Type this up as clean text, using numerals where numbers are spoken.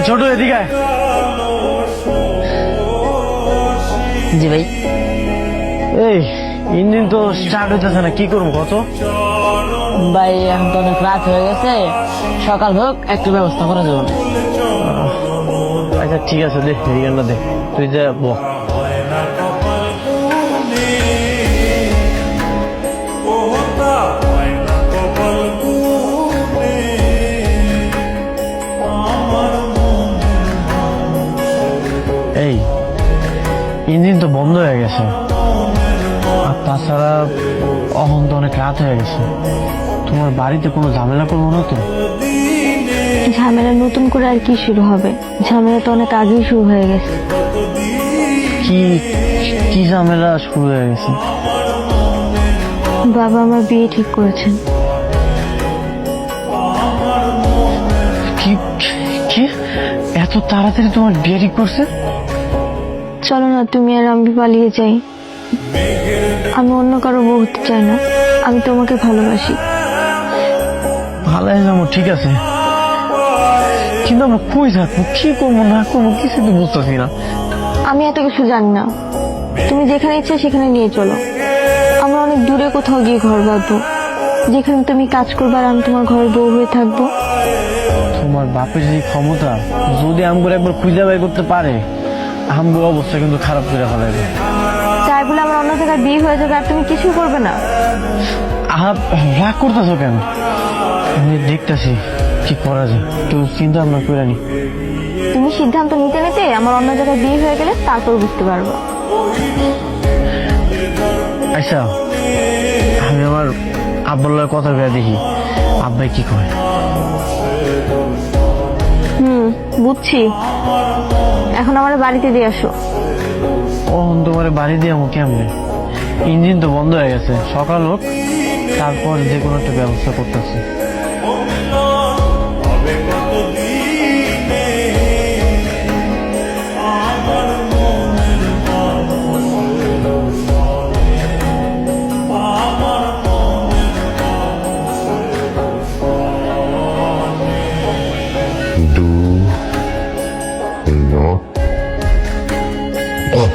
ছোট এদিকে আয়। জি ভাই। এই ইঞ্জিন তো স্টার্ট হইতেছে না, কি করবো কত? ভাই এখন তো অনেক রাত হয়ে গেছে, সকাল হোক একটু ব্যবস্থা করা যাবে না। আচ্ছা ঠিক আছে, দেখ রিগানটা দেখ, তুই যা বল। এই ইঞ্জিন তো বন্ধ হয়ে গেছে, আর তাছাড়া অহন তো অনেক রাত হয়ে গেছে। তোমার বাড়িতে কোনো ঝামেলা করবো না তো? ঝামেলা নতুন করে আর কি শুরু হবে? ঝামেলা তো অনেক আগেই শুরু হয়ে গেছে। কি কি ঝামেলা শুরু হয়ে গেছে? বাবা আমার বিয়ে ঠিক করেছেন। কি কি এত তাড়াতাড়ি তোমার বিয়ে ঠিক করছে? চলো না তুমি আর আমি পালিয়ে যাই। আমি অন্য কারো বউ হতে চাই না, আমি তোমাকে ভালোবাসি। ভালো যাবো, ঠিক আছে, কিন্তু আমরা কই থাকবো, কি করবো না করবো কিছু তো বুঝতেছি না। আমি এত কিছু জানি না, তুমি যেখানে ইচ্ছা সেখানে নিয়ে চলো। আমরা অনেক দূরে কোথাও গিয়ে ঘর বাঁধবো, যেখানে তুমি কাজ করবে আর আমি তোমার ঘরের বউ হয়ে থাকবো। তোমার বাপের যে ক্ষমতা, যদি আমগুলো একবার খুঁজে বাই করতে পারে, আমগো অবস্থা কিন্তু খারাপ করে ফেলাবে। তাই বলে আমার অন্য জায়গায় বিয়ে হয়ে যাবে আর তুমি কিছুই করবে না? আহা, রাগ করতেছো কেন? আমি দেখতেছি কি করা যায়, একটু চিন্তা ভাবনা করে নি। তুমি সিদ্ধান্ত নিতে নিতে আমার অন্য জায়গায় বিয়ে হয়ে গেলে তারপর বুঝতে পারবো। আচ্ছা, আমি আমার আব্বুল্লার কথা ভেবে দেখি, আব্বাই কি কয়। বুঝছি, এখন আমার বাড়িতে দিয়ে আসো। ওহন তোমার বাড়ি দিয়ে আমি কেমনে? ইঞ্জিন তো বন্ধ হয়ে গেছে, সকাল হোক তারপর যে কোনো একটা ব্যবস্থা করতেছি। Do not